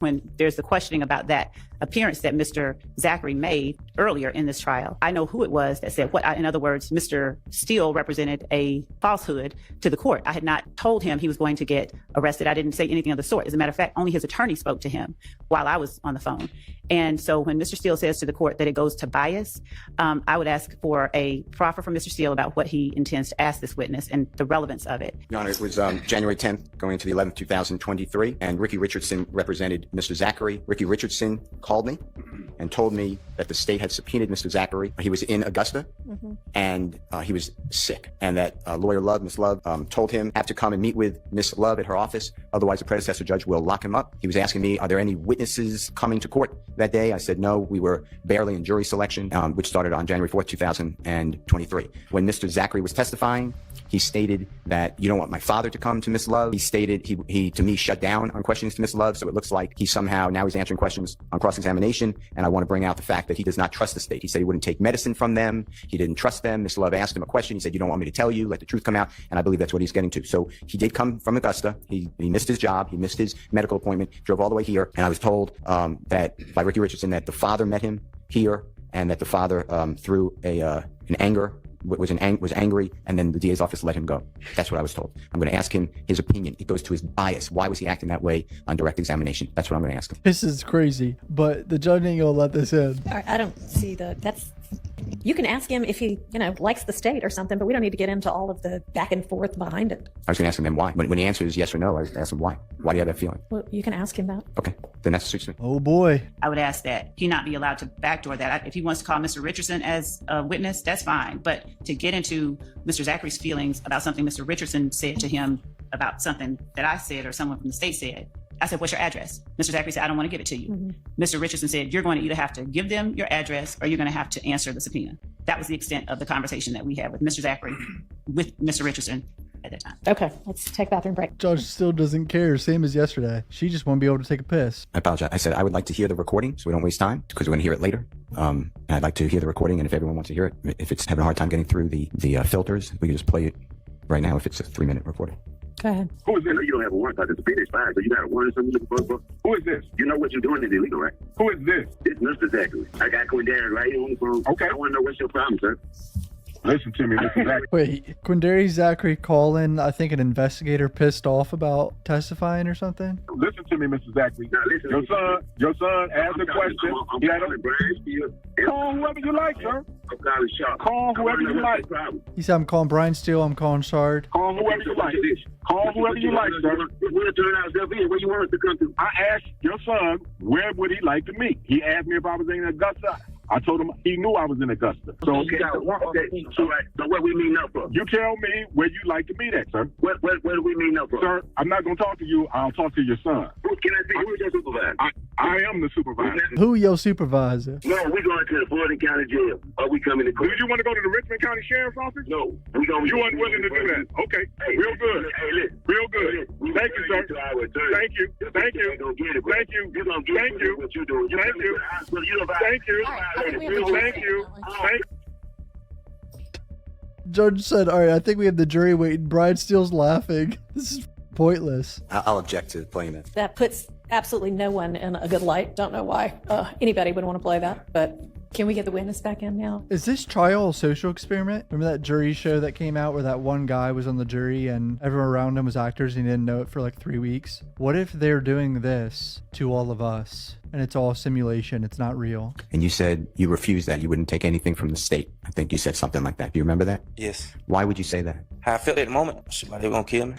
when there's the questioning about that appearance that Mr. Zachary made earlier in this trial, I know who it was that said what. In other words, Mr. Steele represented a falsehood to the court. I had not told him he was going to get arrested. I didn't say anything of the sort. As a matter of fact, only his attorney spoke to him while I was on the phone. And so when Mr. Steele says to the court that it goes to bias, I would ask for a proffer from Mr. Steele about what he intends to ask this witness and the relevance of it. Your Honor, it was January 10th, going into the 11th, 2023, and Ricky Richardson represented Mr. Zachary. Ricky Richardson called me and told me that the state had subpoenaed Mr. Zachary. He was in Augusta, and he was sick, and that lawyer Love, Miss Love, told him have to come and meet with Miss Love at her office, otherwise the predecessor judge will lock him up. He was asking me, are there any witnesses coming to court that day? I said no, we were barely in jury selection, which started on January 4th, 2023. When Mr. Zachary was testifying, he stated that you don't want my father to come to Miss Love. He stated he to me shut down on questions to Miss Love, so it looks like he somehow now he's answering questions on cross-examination, and I want to bring out the fact that he does not trust the state. He said he wouldn't take medicine from them. He didn't trust them. Miss Love asked him a question. He said, you don't want me to tell you, let the truth come out, and I believe that's what he's getting to. So he did come from Augusta. He missed his job. He missed his medical appointment, drove all the way here, and I was told that by Ricky Richardson that the father met him here, and that the father through an anger was angry, and then the DA's office let him go. That's what I was told. I'm going to ask him his opinion. It goes to his bias. Why was he acting that way on direct examination? That's what I'm going to ask him. This is crazy, but the judge ain't gonna let this in. I don't see that's. You can ask him if he, likes the state or something, but we don't need to get into all of the back and forth behind it. I was going to ask him then why. When he answers yes or no, I was going to ask him why. Why do you have that feeling? Well, you can ask him that. Okay, then that suits me. Oh boy. I would ask that he not be allowed to backdoor that. If he wants to call Mr. Richardson as a witness, that's fine. But to get into Mr. Zachary's feelings about something Mr. Richardson said to him about something that I said or someone from the state said, I said, what's your address? Mr. Zachary said, I don't want to give it to you. Mr. Richardson said, you're going to either have to give them your address or you're going to have to answer the subpoena. That was the extent of the conversation that we had with Mr. Zachary, with Mr. Richardson at that time. Okay, let's take a bathroom break. Judge still doesn't care, same as yesterday. She just won't be able to take a piss. I apologize. I said I would like to hear the recording so we don't waste time, because we're going to hear it later. And I'd like to hear the recording, and if everyone wants to hear it, if it's having a hard time getting through the filters, we can just play it right now if it's a 3-minute recording. Go ahead. Who is this? You don't have a warrant. The subpoena expired, so you got a warrant or something looking for? Who is this? You know what you're doing is illegal, right? Who is this? It's Mr. Zachary. I got Quindarius right here on the phone. Okay. I want to know what's your problem, sir. Listen to me, Mr. Zachary. Wait, Quindarius Zachary calling, I think, an investigator pissed off about testifying or something? Listen to me, Mr. Zachary. Now, listen, your son asked a question. Call whoever you like, sir. Call whoever you like. He said, I'm calling Brian Steele, I'm calling Shard. Call whoever you like. Call whoever you like, sir. We'll turn out where you want us to come to. I asked your son, where would he like to meet? He asked me if I was in Augusta. I told him he knew I was in Augusta. So, so what we meeting up for? You tell me where you like to meet at, sir. What do we meeting up for? Sir, I'm not going to talk to you. I'll talk to your son. Can I see who's your supervisor? I am the supervisor. Who your supervisor? No, we're going to the Fulton County Jail. Are we coming to court? Do you want to go to the Richmond County Sheriff's Office? No. You weren't willing to do that. Okay. Hey, real good. Hey, listen. Real good. Thank you, sir. Thank you. Thank you. Thank you. You're going to get it. What you're doing. Thank you. Thank you. Thank you. Judge said, all right, I think we have the jury waiting. Brian Steele's laughing. This is pointless. I'll object to playing that. That puts absolutely no one in a good light. Don't know why anybody would want to play that, but can we get the witness back in now? Is this trial a social experiment? Remember that jury show that came out where that one guy was on the jury and everyone around him was actors and he didn't know it for like 3 weeks? What if they're doing this to all of us and it's all simulation, it's not real? And you said you refused that. You wouldn't take anything from the state. I think you said something like that. Do you remember that? Yes. Why would you say that? How I felt at the moment. Somebody gonna kill me.